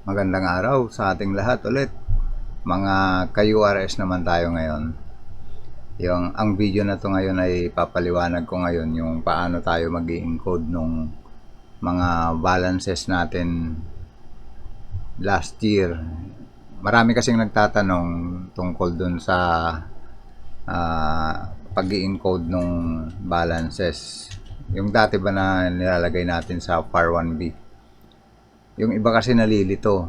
Magandang araw sa ating lahat ulit. Mga ka-URS naman tayo ngayon. Ang video na to ngayon ay papaliwanag ko ngayon yung paano tayo mag-i-encode nung mga balances natin last year. Marami kasing nagtatanong tungkol dun sa pag-i-encode nung balances. Yung dati ba na nilalagay natin sa FAR 1B. Yung iba kasi nalilito.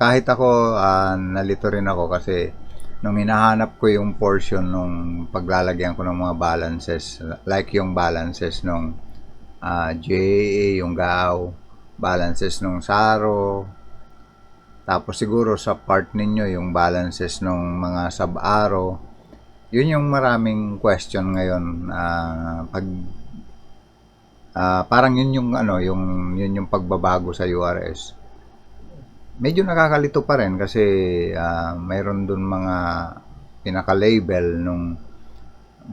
Kahit ako, nalito rin ako kasi nung hinahanap ko yung portion nung paglalagyan ko ng mga balances, like yung balances nung JAA, yung GAO, balances nung SARO, tapos siguro sa part ninyo yung balances nung mga sub-ARO, yun yung maraming question ngayon. Parang yun yung yun yung pagbabago sa URS. Medyo nakakalito pa rin kasi mayroon dun mga pinaka-label nung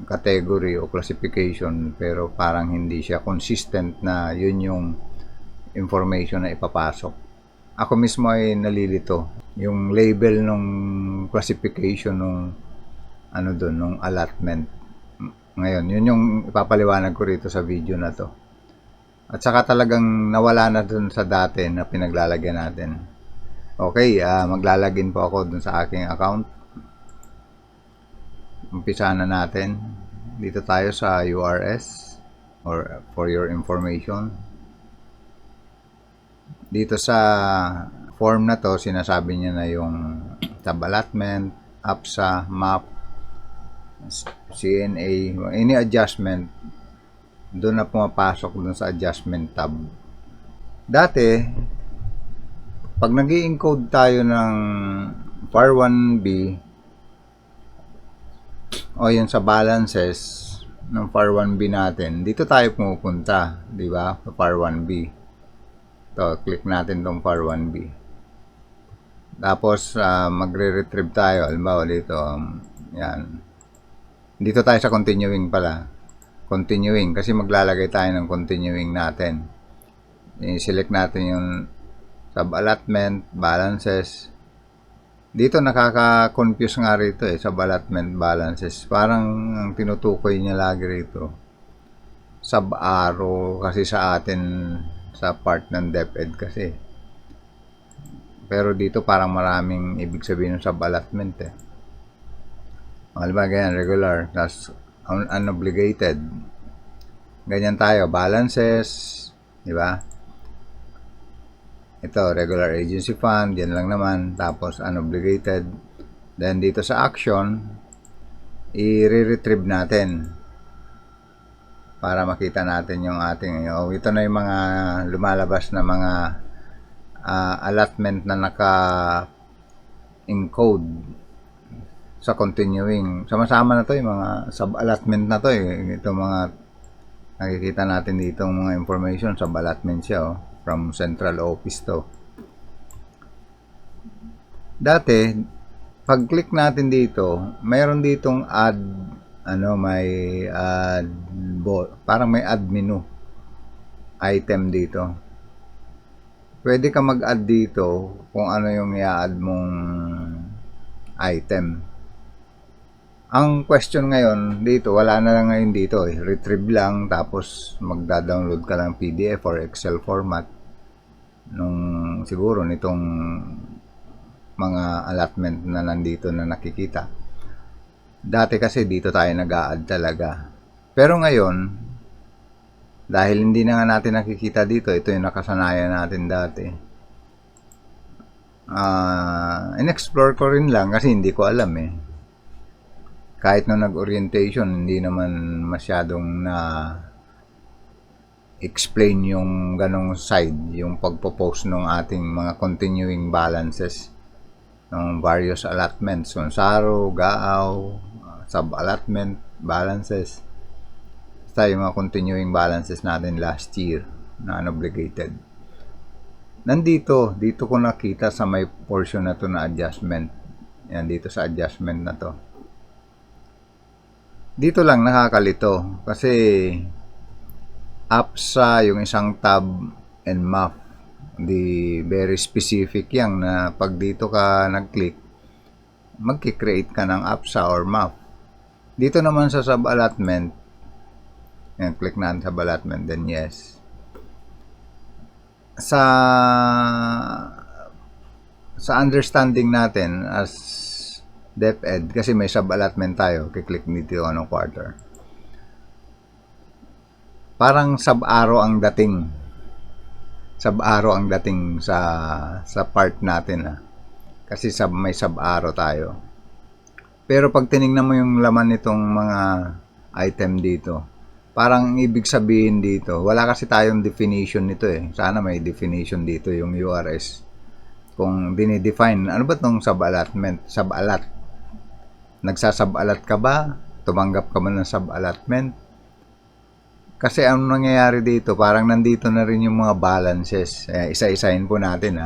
category o classification, pero parang hindi siya consistent na yun yung information na ipapasok. Ako mismo ay nalilito. Yung label nung classification nung nung allotment. Ngayon, yun yung ipapaliwanag ko rito sa video na to. At saka talagang nawala na dun sa dati na pinaglalagyan natin. Okay, maglalagin po ako dun sa aking account. Umpisa na natin. Dito tayo sa URS, or for your information. Dito sa form na to, sinasabi niya na yung tab allotment, APSA, MAP, CNA, any adjustment, doon na pumapasok doon sa adjustment tab. Dati, pag nag-i-encode tayo ng FAR 1B o yun sa balances ng FAR 1B natin, dito tayo pumupunta, di ba? FAR 1B. So, click natin tong FAR 1B. Tapos, magre-retrieve tayo. Halimbawa dito, yan. Dito tayo sa continuing pala. Continuing, kasi maglalagay tayo ng continuing natin. I-select natin yung sub-allotment, balances. Dito nakaka-confuse nga rito sub-allotment, balances. Parang ang tinutukoy niya lagi rito, sub-ARO kasi sa atin, sa part ng DepEd kasi. Pero dito parang maraming ibig sabihin ng sub-allotment Halimbawa ganyan, regular, tas unobligated. Ganyan tayo, balances, di ba? Ito, regular agency fund, yan lang naman. Tapos, unobligated. Then, dito sa action, i-retrieve natin para makita natin yung ating, ito na yung mga lumalabas na mga allotment na naka-encode sa continuing. Sama-sama na to yung mga sub-allotment na to Ito mga nakikita natin dito mga information, sub-allotment siya from central office to. Dati, pag-click natin dito, mayroon ditong add, may add, parang may add menu item dito. Pwede ka mag-add dito kung ano yung i-add mong item. Ang question ngayon dito, wala na lang ngayon dito retrieve lang, tapos magda-download ka ng PDF or Excel format siguro nitong mga allotment na nandito na nakikita. Dati kasi dito tayo nag-a-add talaga. Pero ngayon, dahil hindi na nga natin nakikita dito, ito yung nakasanayan natin dati. In-explore ko rin lang kasi hindi ko alam Kahit nung nag-orientation, hindi naman masyadong na explain yung ganong side, yung pagpo-post ng ating mga continuing balances ng various allotments, SARO, GAAW, sub-allotment, balances. Basta yung mga continuing balances natin last year na unobligated. Dito ko nakita sa may portion na to na adjustment. Yan, dito sa adjustment na to. Dito lang nakakalito kasi APSA yung isang tab and MAP. Di very specific yan na pag dito ka nag-click, magki-create ka ng APSA or map. Dito naman sa sub-allotment, yan, click natin sa sub-allotment, then yes. Sa understanding natin as DepEd, kasi may sub-allotment tayo, kiklik dito anong quarter. Parang sub-arrow ang dating. Sub-arrow ang dating sa part natin. Kasi may sub-arrow tayo. Pero pag tinignan mo yung laman nitong mga item dito, parang ibig sabihin dito, wala kasi tayong definition nito eh. Sana may definition dito yung URS. Kung dinidefine, ano ba itong sub-allotment? Sub-allot. Nagsasub-allot ka ba? Tumanggap ka man ng sub-allotment? Kasi ang nangyayari dito, parang nandito na rin yung mga balances. Isa-isahin po natin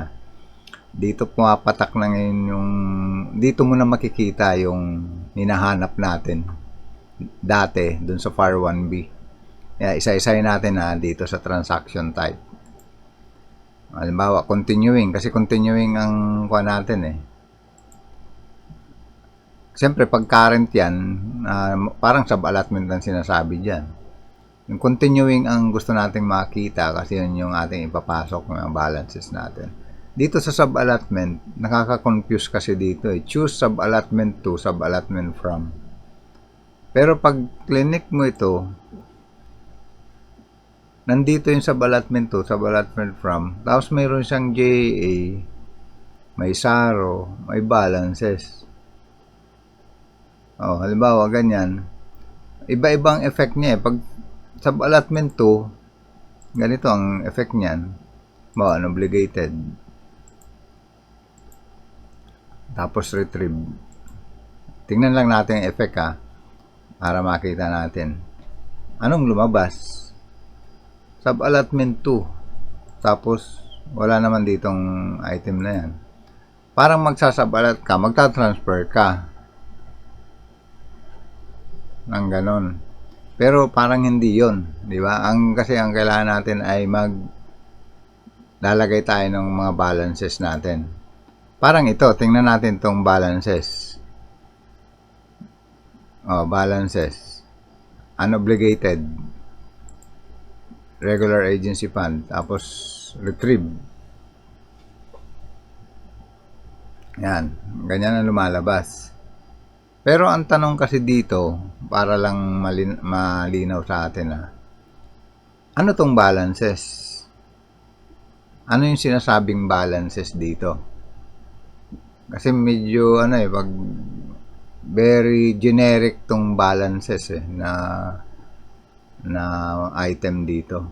Dito pumapatak na ngayon yung, dito mo na makikita yung hinahanap natin dati dun sa FAR 1B. Isa-isahin natin dito sa transaction type. Halimbawa, continuing. Kasi continuing ang kuha natin Siyempre, pag current yan, parang sub-allotment ang sinasabi dyan. Yung continuing ang gusto nating makita kasi yun yung ating ipapasok ng balances natin. Dito sa sub-allotment, nakaka-confuse kasi dito Choose sub-allotment to, sub-allotment from. Pero pag clinic mo ito, nandito yung sub-allotment to, sub-allotment from. Tapos mayroon siyang JA, may SARO, may balances. Halimbawa, ganyan. Iba-ibang effect niya Pag sub-allotment to, ganito ang effect niyan. Obligated. Tapos retrieve. Tingnan lang natin yung effect para makita natin. Anong lumabas? Sub-allotment to. Tapos, wala naman ditong item na yan. Parang magsasub-allot ka, magta-transfer ka. Ng ganon. Pero parang hindi yon, di ba? Kasi ang kailangan natin ay lalagay tayo ng mga balances natin. Parang ito, tingnan natin tong balances. Balances. Unobligated. Regular agency fund. Tapos, retrieve. Yan. Ganyan ang lumalabas. Pero ang tanong kasi dito, para lang malinaw sa atin ano tong balances? Ano yung sinasabing balances dito? Kasi medyo pag very generic tong balances na item dito.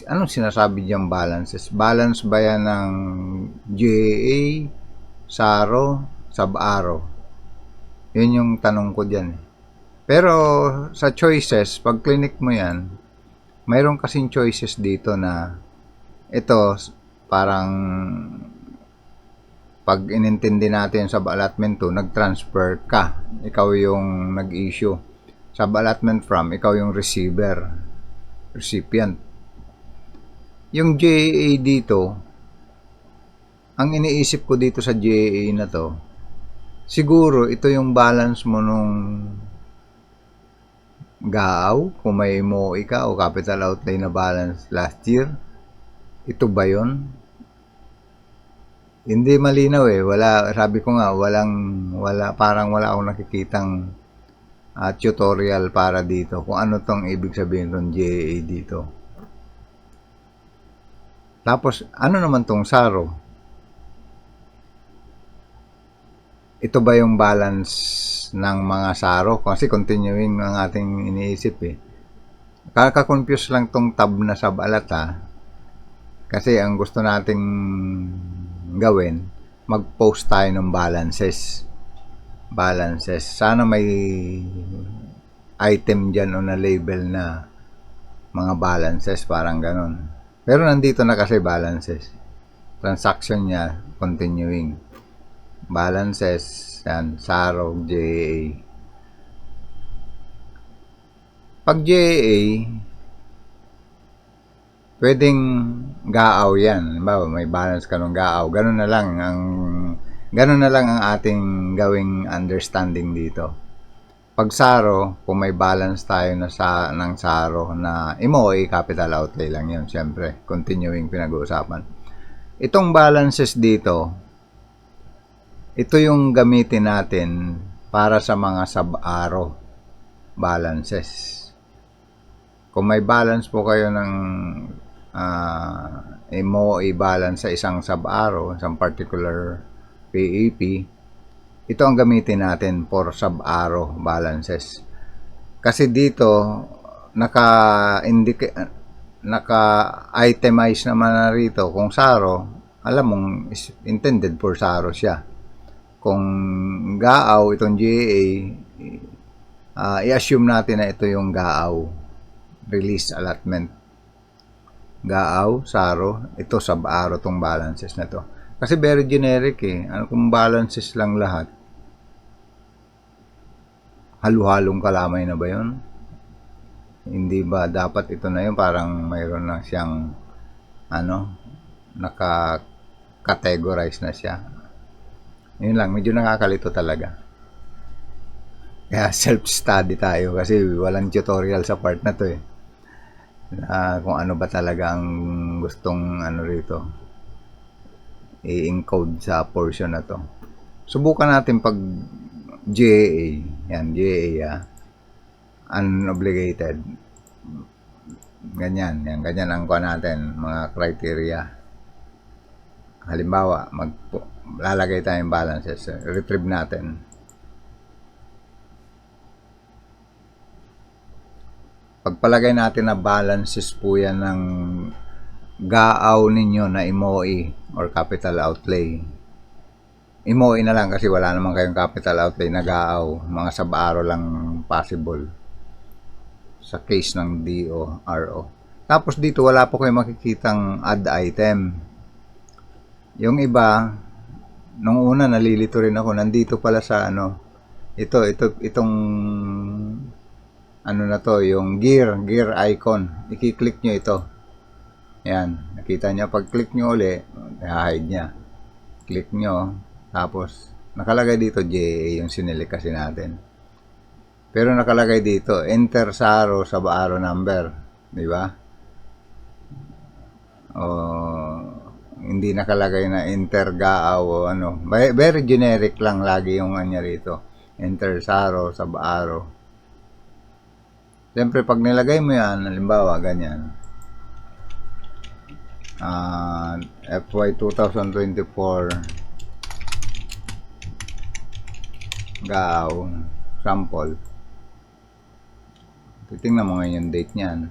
Anong sinasabi diyang balances? Balance ba yan ng JA, SARO, sub-arrow? Yun yung tanong ko dyan Pero sa choices, pag clinic mo yan, mayroon kasing choices dito na ito parang pag inintindi natin sa allotment to, nag-transfer ka. Ikaw yung nag-issue. Sa allotment from, ikaw yung recipient. Yung JAA dito, ang iniisip ko dito sa JAA na to, siguro ito yung balance mo nung GAAW, kung may MOE ka o capital outlay na balance last year. Ito ba yun? Hindi malinaw wala, sabi ko nga, parang wala akong nakikitang tutorial para dito kung ano tong ibig sabihin ng JAA dito. Tapos, ano naman tong SARO? Ito ba yung balance ng mga SARO? Kasi continuing ang ating iniisip Kaka-confuse lang tong tab na sub-allot Kasi ang gusto nating gawin, mag-post tayo ng balances. Sana may item dyan o na label na mga balances, parang ganon. Pero nandito na kasi balances. Transaction niya, continuing. Balances, yan, SARO, JAA. Pag JAA, pwedeng gaaw yan. Halimbawa, may balance ka ng gaaw. Ganun na lang ang ating gawing understanding dito. Pag SARO, kung may balance tayo ng SARO na MOE, capital outlay lang yun, siyempre. Continuing pinag-uusapan. Itong balances dito, ito yung gamitin natin para sa mga sub-ARO balances. Kung may balance po kayo ng MOE balance sa isang sub-ARO, isang particular PEP, ito ang gamitin natin for sub-ARO balances. Kasi dito, naka-itemize naman na rito kung SARO, alam mong intended for SARO siya. Kung GAAW, itong GAA, i-assume natin na ito yung GAAW, release allotment. GAAW, SARO, ito sub-ARO tong balances na to. Kasi very generic eh. Ano kung balances lang lahat? Halo-halong kalamay na ba yun? Hindi ba dapat ito na yun? Parang mayroon na siyang naka-categorize na siya. Yun lang, medyo nakakalito talaga. Kaya self-study tayo kasi walang tutorial sa part na to eh. Kung ano ba talaga ang gustong rito i-encode sa portion na to. Subukan natin pag GAA. Yan, GAA. Unobligated. Ganyan. Yan, ganyan ang kuha natin. Mga criteria. Halimbawa, lalagay tayong balances. Retrieve natin. Pagpalagay natin na balances po yan ng GAAW ninyo na MOE or capital outlay. MOE na lang kasi wala naman kayong capital outlay na GAAW. Mga sub-ARO lang possible sa case ng DO, Tapos dito wala po kayong makikitang add item. Yung iba, nung una nalilito rin ako, nandito pala sa itong na to, yung gear icon. I-click nyo ito. Yan, nakita nyo, pag click nyo uli, i-hide nya. Click nyo, tapos nakalagay dito JA yung sinili kasi natin. Pero nakalagay dito, enter SARO sa ARO number. Di ba? Hindi nakalagay na enter GAAW o ano. Very generic lang lagi yung kanya rito. Enter SARO sa ARO. Siyempre, pag nilagay mo yan, halimbawa, ganyan. FY 2024 GAAW sample. Titingnan mo ngayon yung date niyan.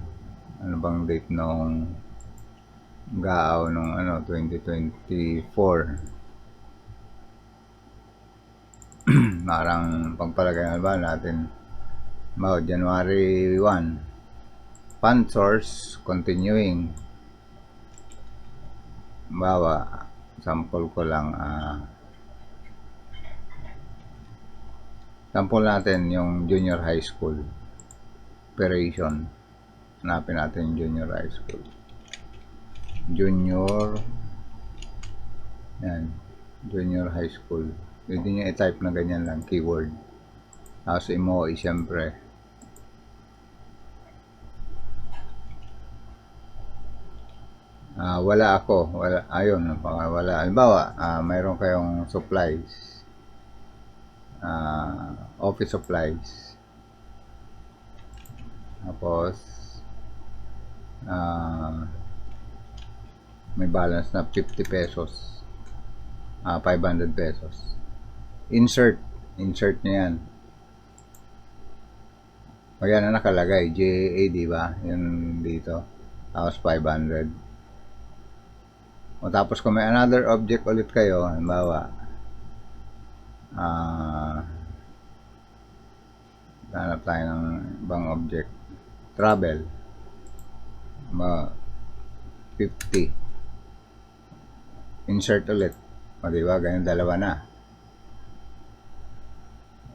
Ano bang date nung GAAW nung 2024? Parang pagpalagay ba natin January 1. Fund source continuing. Bawa sample ko lang sample natin yung junior high school operation. Hanapin natin yung junior high school. Junior high school. Pwede nyo i-type na ganyan lang, keyword. Tapos MOE siyempre. Wala ako. Ayun, wala. Halimbawa, mayroon kayong supplies. Office supplies. Tapos, may balance na 50 pesos. 500 pesos. Insert nyo yan. O yan na nakalagay. JA, diba? Yun dito. Tapos 500. O tapos kung may another object ulit kayo, halimbawa, hanap tayo ng ibang object. Travel. 50. Insert ulit. O diba? Ganyan, dalawa na.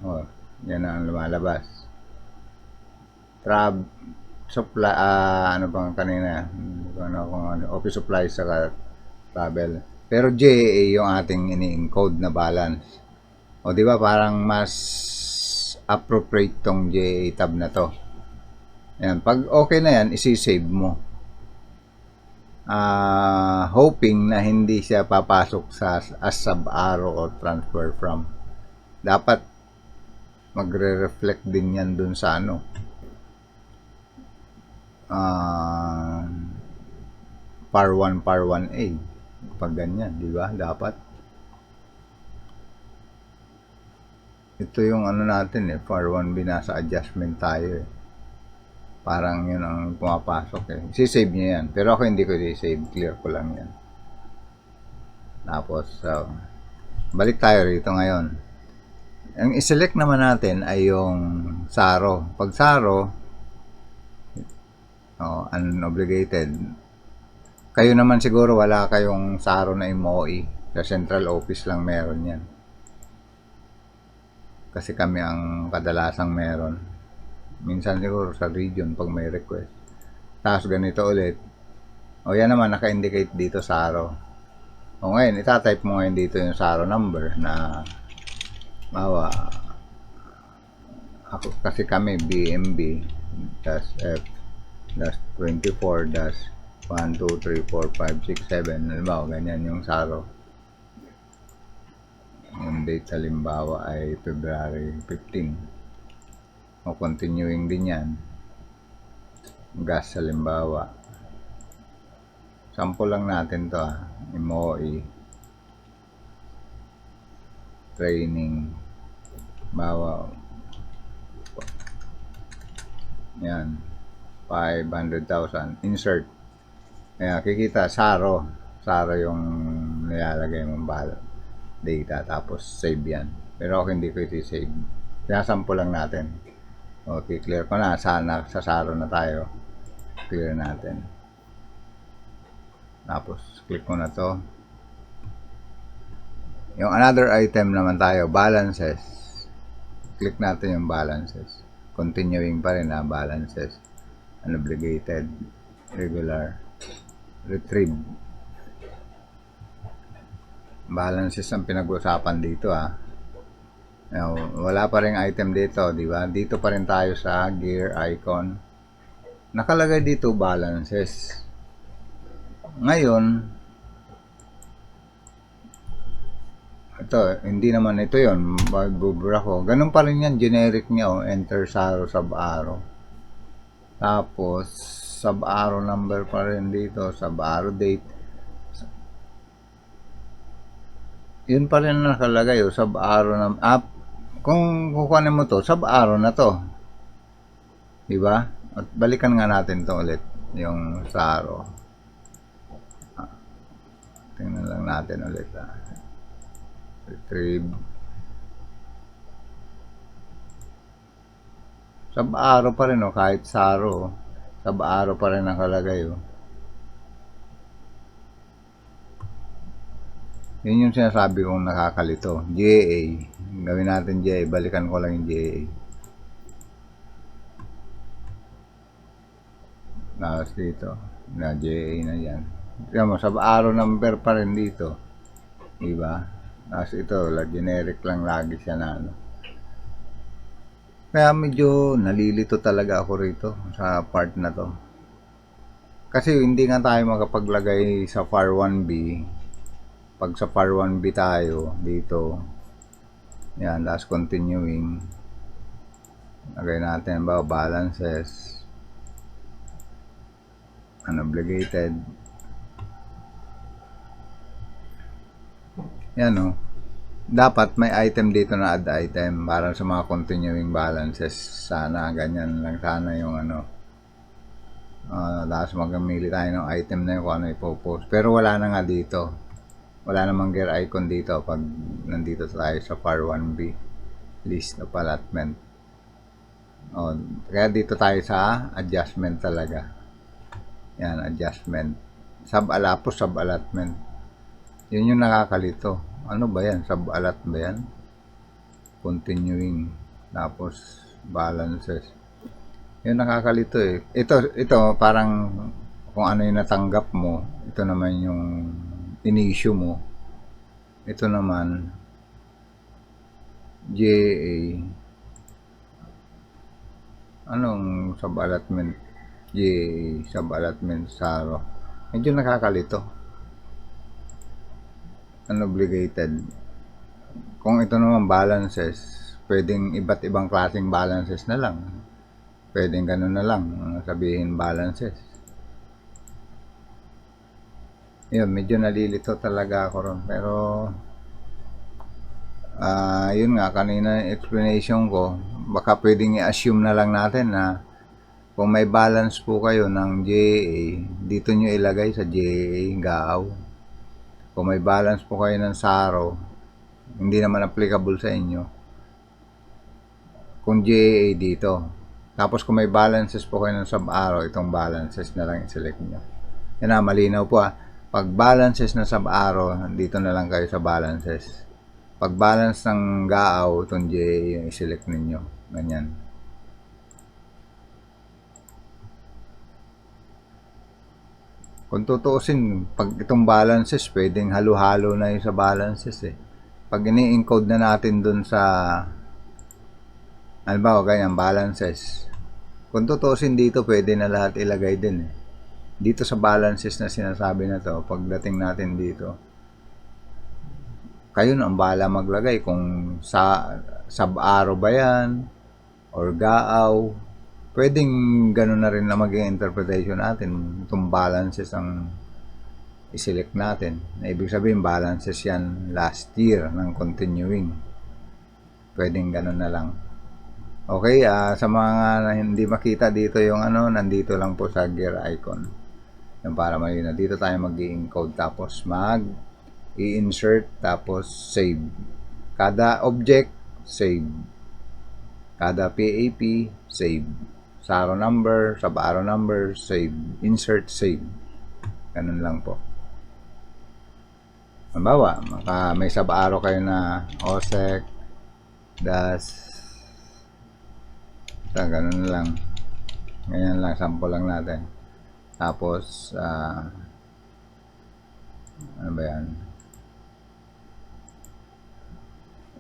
O, yan ang lumalabas. supply, ano bang kanina, office supplies sa travel. Pero JAA yung ating ini-encode na balance. O di ba parang mas appropriate tong JAA tab na to. Yan, pag okay na yan, isi-save mo. Hoping na hindi siya papasok sa as sub-arrow or transfer from. Dapat magre-reflect din yan dun sa ano. Par 1, par 1A. Pag ganyan, di ba? Dapat. Ito yung ano natin par 1B, nasa adjustment tayo Parang yun ang pumapasok Si-save niya yan. Pero ako hindi ko i-save. Clear ko lang yan. Tapos, balik tayo rito ngayon. Ang i-select naman natin ay yung SARO. Pag SARO, unobligated. Kayo naman siguro wala kayong SARO na MOE. Sa central office lang meron yan. Kasi kami ang kadalasang meron. Minsan siguro sa region pag may request. Tapos ganito ulit. Yan naman naka-indicate dito SARO. Ngayon, itatype mo ngayon dito yung SARO number na ako kasi kami BMB -F -24 -1 2 3 4 5 6 7 halimbawa ganyan yung SARO. Yung date halimbawa ay February 15. Continuing din yan. Gas halimbawa. Sample lang natin to MOE training bawa yan 500,000 insert. Kikita SARO yung nilalagay mong data tapos save yan. Pero ako hindi ko iti-save. Sample lang natin. Okay, clear ko na. Sana sa SARO na tayo. Clear natin. Tapos, click ko na to. Yung another item naman tayo, balances. Click natin yung balances. Continuing pa rin balances. Unobligated, regular, retrieve. Balances ang pinag-usapan dito wala pa ring item dito, di ba? Dito pa rin tayo sa gear icon. Nakalagay dito balances. Ngayon, ito, hindi naman ito yon. Magbubura ko. Ganun pa rin yan, generic niya. Enter SARO sub-arrow. Tapos, sub-arrow number pa rin dito. Sub-arrow date. Yun pa rin nakalagay. Sub-arrow number. Kung kukuhanin mo to, sub-arrow na to. Diba? At balikan nga natin to ulit. Yung SARO. Tingnan lang natin ulit. Retrieve. Sub-arrow pa rin kahit SARO. Sub-arrow pa rin nakalagay Yun yung sinasabi kong nakakalito. JA. Gawin natin JA. Balikan ko lang yung JA. Tapos dito. Na JA na yan. Kaya mo, sub-arrow number pa rin dito. Diba? Tapos ito, generic lang lagi siya na Kaya medyo nalilito talaga ako rito sa part na to. Kasi hindi nga tayo makapaglagay sa par 1B. Pag sa par 1B tayo dito, yan, last continuing, lagay natin balances, unobligated, yan dapat may item dito na add item para sa mga continuing balances. Sana ganyan lang sana yung tapos magamili tayo ng item na yung kung ano ipopost, pero wala na nga dito. Wala namang gear icon dito pag nandito tayo sa par 1B list of allotment. Kaya dito tayo sa adjustment talaga. Yan, adjustment. Sub-allotment. Yun yung nakakalito. Ano ba yan? Sub-allot ba yan? Continuing. Tapos balances. Yun nakakalito eh. Ito parang kung ano yung natanggap mo, ito naman yung in-issue mo. Ito naman, JA. Anong sub-allotment? JA, sub-allotment SARO. Medyo nakakalito. Unobligated. Kung ito naman balances, pwedeng iba't ibang klaseng balances na lang. Pwedeng ganun na lang, sabihin balances. Yun, medyo nalilito talaga ako ron. Pero, yun nga, kanina explanation ko, baka pwedeng i-assume na lang natin na kung may balance po kayo ng JA, dito nyo ilagay sa JA, GAAW. Kung may balance po kayo ng SARO, hindi naman applicable sa inyo. Kung JA dito. Tapos kung may balances po kayo ng sub-arrow, itong balances na lang i-select nyo. Yan na, malinaw po ah. Pag balances na sub-arrow, dito na lang kayo sa balances. Pag balance ng GAAW, itong JA yung i-select ninyo. Ganyan. Kung tutuusin, pag itong balances, pwedeng halo-halo na yung sa balances eh. Pag ini-encode na natin dun sa, ano ba, ganyan, balances. Kung tutuusin dito, pwede na lahat ilagay din eh. Dito sa balances na sinasabi na to, pagdating natin dito, kayo na ang bahala maglagay kung sa sub-arrow ba yan, or GAAW. Pwedeng ganun na rin na maging interpretation natin. Itong balances ang i-select natin. Na ibig sabihin, balances yan last year ng continuing. Pwedeng ganun na lang. Okay, sa mga hindi makita dito yung ano, nandito lang po sa gear icon. Yung para malinaw. Dito tayo mag-i-encode tapos i-insert tapos save. Kada object, save. Kada PAP, save. SARO number, sub-arrow number, save. Insert, save. Ganun lang po. Halimbawa, may sub-arrow kayo na OSEC, DAS, ganun lang. Ganyan lang, sample lang natin. Tapos, ano ba yan?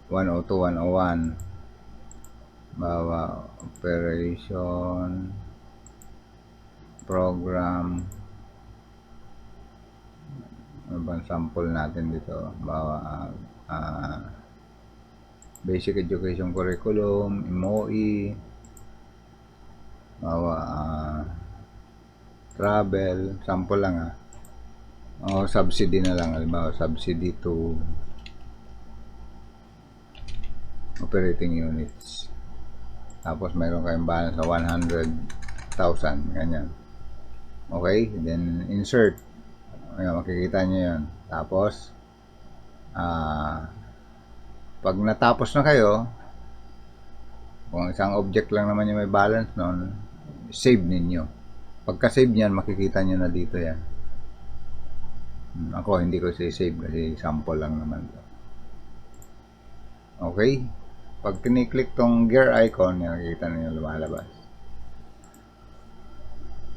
102, 101. Bawa operation program, ano bang sample natin dito, bawa basic education curriculum, MOE, bawa travel, sample lang o subsidy na lang, halimbawa subsidy to operating units. Tapos mayroon kayong balance sa 100,000, ganyan. Okay, then insert. Ayan, makikita nyo yun. Tapos, pag natapos na kayo, kung isang object lang naman yung may balance nun, save ninyo. Pagka-save nyan, makikita nyo na dito yan. Ako, hindi ko save kasi sample lang naman to. Okay. Pag kiniklik tong gear icon, nakikita niyo lumalabas.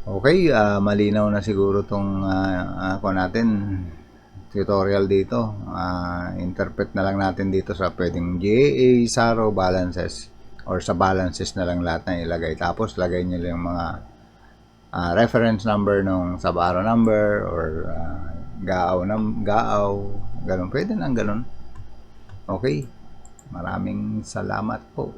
Okay, malinaw na siguro tong ako natin tutorial dito. Interpret na lang natin dito sa pwedeng GA, SARO, balances, or sa balances na lang lahat na ilagay. Tapos lagay niyo lang yung mga reference number ng sub-arrow number or GAAW, ganun. Pwede nang ganun. Okay. Maraming salamat po.